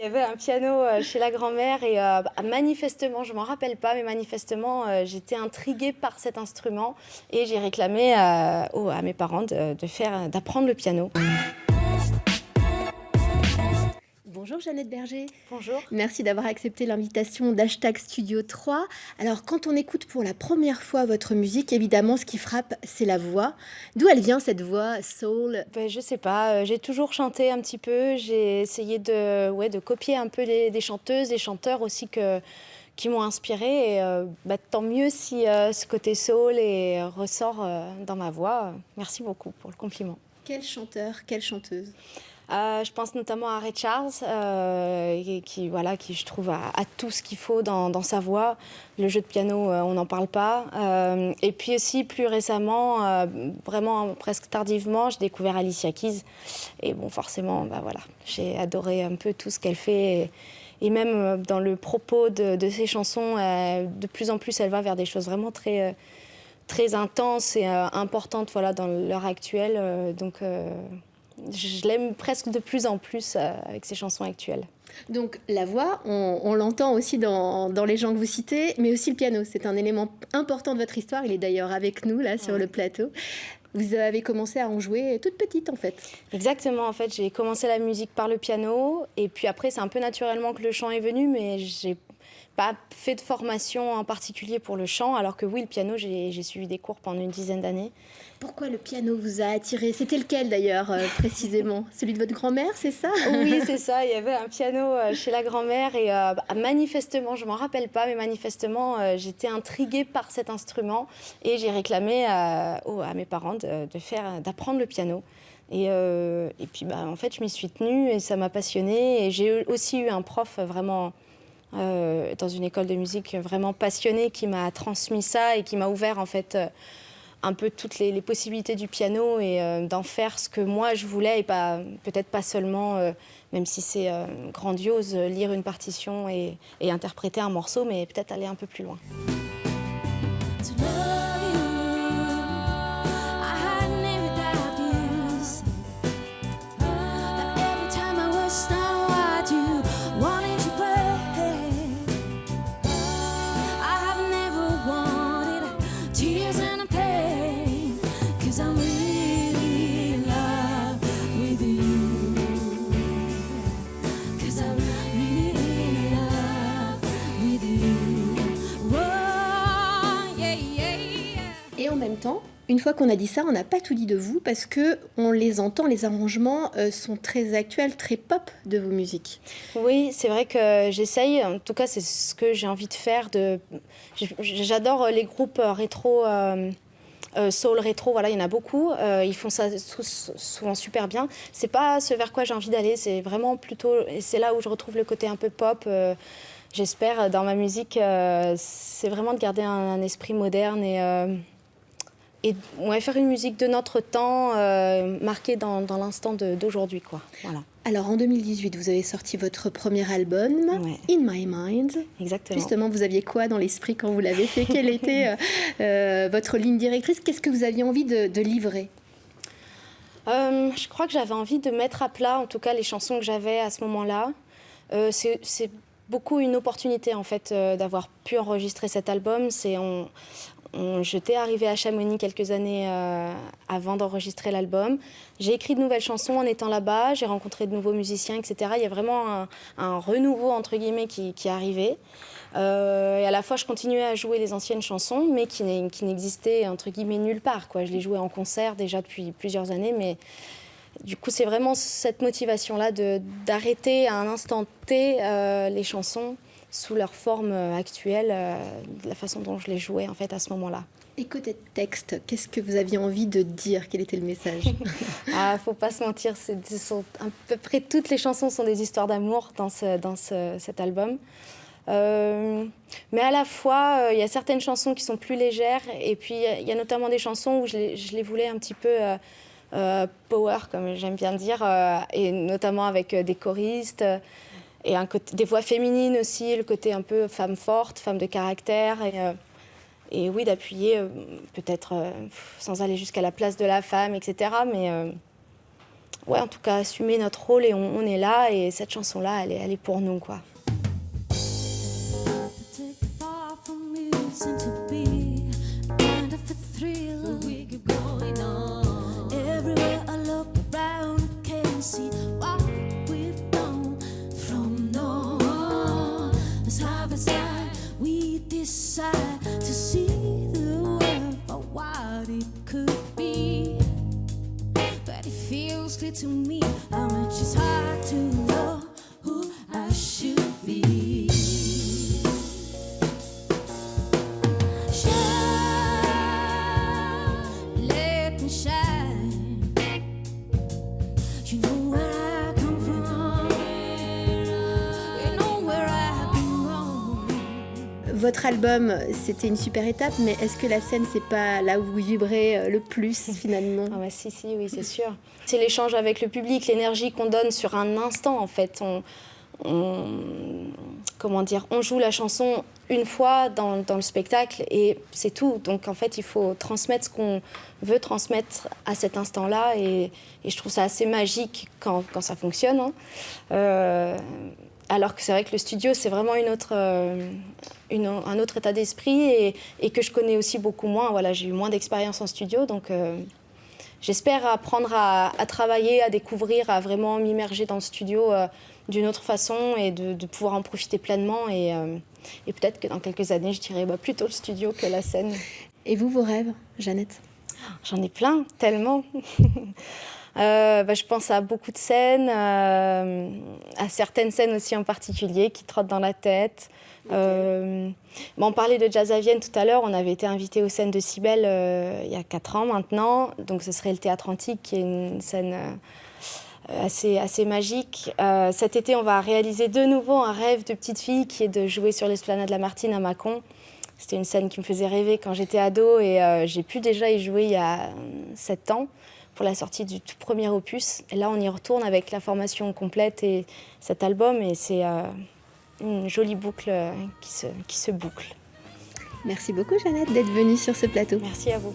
il y avait un piano chez la grand-mère et manifestement, je ne m'en rappelle pas, mais manifestement, j'étais intriguée par cet instrument et j'ai réclamé à mes parents d'apprendre le piano. Bonjour Jeannette Berger. Bonjour. Merci d'avoir accepté l'invitation d'Hashtag Studio 3. Alors quand on écoute pour la première fois votre musique, évidemment ce qui frappe c'est la voix. D'où elle vient cette voix soul? Je sais pas, j'ai toujours chanté un petit peu, j'ai essayé de copier un peu des chanteuses, des chanteurs aussi qui m'ont inspirée. Et tant mieux si ce côté soul ressort dans ma voix. Merci beaucoup pour le compliment. Quel chanteur, quelle chanteuse? Je pense notamment à Ray Charles, qui je trouve a tout ce qu'il faut dans sa voix. Le jeu de piano, on n'en parle pas. Et puis aussi, plus récemment, vraiment presque tardivement, j'ai découvert Alicia Keys. Et bon, forcément, j'ai adoré un peu tout ce qu'elle fait. Et même dans le propos de ses chansons, de plus en plus, elle va vers des choses vraiment très, très intenses et importantes dans l'heure actuelle. Je l'aime presque de plus en plus avec ses chansons actuelles. Donc la voix, on l'entend aussi dans les gens que vous citez, mais aussi le piano. C'est un élément important de votre histoire. Il est d'ailleurs avec nous là sur le plateau. Vous avez commencé à en jouer toute petite en fait. Exactement, en fait, j'ai commencé la musique par le piano et puis après c'est un peu naturellement que le chant est venu, mais j'ai pas fait de formation en particulier pour le chant, alors que oui, le piano, j'ai suivi des cours pendant une dizaine d'années. Pourquoi le piano vous a attiré? C'était lequel d'ailleurs précisément? Celui de votre grand-mère, c'est ça? Oui, c'est ça. Il y avait un piano chez la grand-mère et manifestement, je ne m'en rappelle pas, mais manifestement, j'étais intriguée par cet instrument et j'ai réclamé à mes parents d'apprendre le piano. Et puis, en fait, je m'y suis tenue et ça m'a passionnée. Et j'ai aussi eu un prof vraiment dans une école de musique vraiment passionné qui m'a transmis ça et qui m'a ouvert en fait un peu toutes les possibilités du piano et d'en faire ce que moi je voulais et peut-être pas seulement, même si c'est grandiose, lire une partition et interpréter un morceau, mais peut-être aller un peu plus loin. Et en même temps, une fois qu'on a dit ça, on n'a pas tout dit de vous parce que on les entend, les arrangements sont très actuels, très pop de vos musiques. Oui, c'est vrai que j'essaye, en tout cas c'est ce que j'ai envie de faire. J'adore les groupes rétro, soul rétro, voilà, il y en a beaucoup. Ils font ça tous souvent super bien. C'est pas ce vers quoi j'ai envie d'aller, c'est vraiment plutôt, et c'est là où je retrouve le côté un peu pop. J'espère dans ma musique, c'est vraiment de garder un esprit moderne et faire une musique de notre temps, marquée dans l'instant d'aujourd'hui, quoi. Voilà. Alors en 2018, vous avez sorti votre premier album, Ouais. In My Mind. Exactement. Justement, vous aviez quoi dans l'esprit quand vous l'avez fait? Quelle était votre ligne directrice? Qu'est-ce que vous aviez envie de livrer? Je crois que j'avais envie de mettre à plat, en tout cas, les chansons que j'avais à ce moment-là. C'est beaucoup une opportunité, en fait, d'avoir pu enregistrer cet album. J'étais arrivée à Chamonix quelques années avant d'enregistrer l'album. J'ai écrit de nouvelles chansons en étant là-bas, j'ai rencontré de nouveaux musiciens, etc. Il y a vraiment un renouveau, entre guillemets, qui est arrivé. Et à la fois, je continuais à jouer les anciennes chansons, mais qui n'existaient, entre guillemets, nulle part, quoi. Je les jouais en concert déjà depuis plusieurs années, mais du coup, c'est vraiment cette motivation-là d'arrêter à un instant T les chansons sous leur forme actuelle, de la façon dont je les jouais en fait à ce moment-là. Et côté texte, qu'est-ce que vous aviez envie de dire? Quel était le message? Faut pas se mentir, à peu près toutes les chansons sont des histoires d'amour dans cet album. Mais à la fois, il y a certaines chansons qui sont plus légères et puis il y a notamment des chansons où je les voulais un petit peu power, comme j'aime bien dire, et notamment avec des choristes. Et des voix féminines aussi, le côté un peu femme forte, femme de caractère. Et oui, d'appuyer, peut-être sans aller jusqu'à la place de la femme, etc. Mais ouais, en tout cas, assumer notre rôle et on est là. Et cette chanson-là, elle est pour nous, quoi. To me, how much it's hard to know who I should be. Shine, let me shine. You know where I come from. You know where I've been wrong. Votre album, c'était une super étape, mais est-ce que la scène, c'est pas là où vous vibrez le plus finalement? Ah bah si, oui, c'est sûr. C'est l'échange avec le public, l'énergie qu'on donne sur un instant, en fait. Comment dire, on joue la chanson une fois dans le spectacle et c'est tout. Donc, en fait, il faut transmettre ce qu'on veut transmettre à cet instant-là. Et je trouve ça assez magique quand ça fonctionne. Hein. Alors que c'est vrai que le studio, c'est vraiment un autre état d'esprit et que je connais aussi beaucoup moins. Voilà, j'ai eu moins d'expérience en studio, donc j'espère apprendre à travailler, à découvrir, à vraiment m'immerger dans le studio d'une autre façon et de pouvoir en profiter pleinement. Et peut-être que dans quelques années, je dirais plutôt le studio que la scène. Et vous, vos rêves, Jeannette? J'en ai plein, tellement. Je pense à beaucoup de scènes, à certaines scènes aussi en particulier qui trottent dans la tête. Okay. On parlait de Jazz à Vienne tout à l'heure, on avait été invités aux scènes de Cybèle il y a 4 ans maintenant, donc ce serait le Théâtre Antique qui est une scène assez magique. Cet été, on va réaliser de nouveau un rêve de petite fille qui est de jouer sur l'esplanade Lamartine à Mâcon. C'était une scène qui me faisait rêver quand j'étais ado et j'ai pu déjà y jouer il y a 7 ans. Pour la sortie du tout premier opus. Et là, on y retourne avec la formation complète et cet album. Et c'est une jolie boucle qui se boucle. Merci beaucoup, Jeannette, d'être venue sur ce plateau. Merci à vous.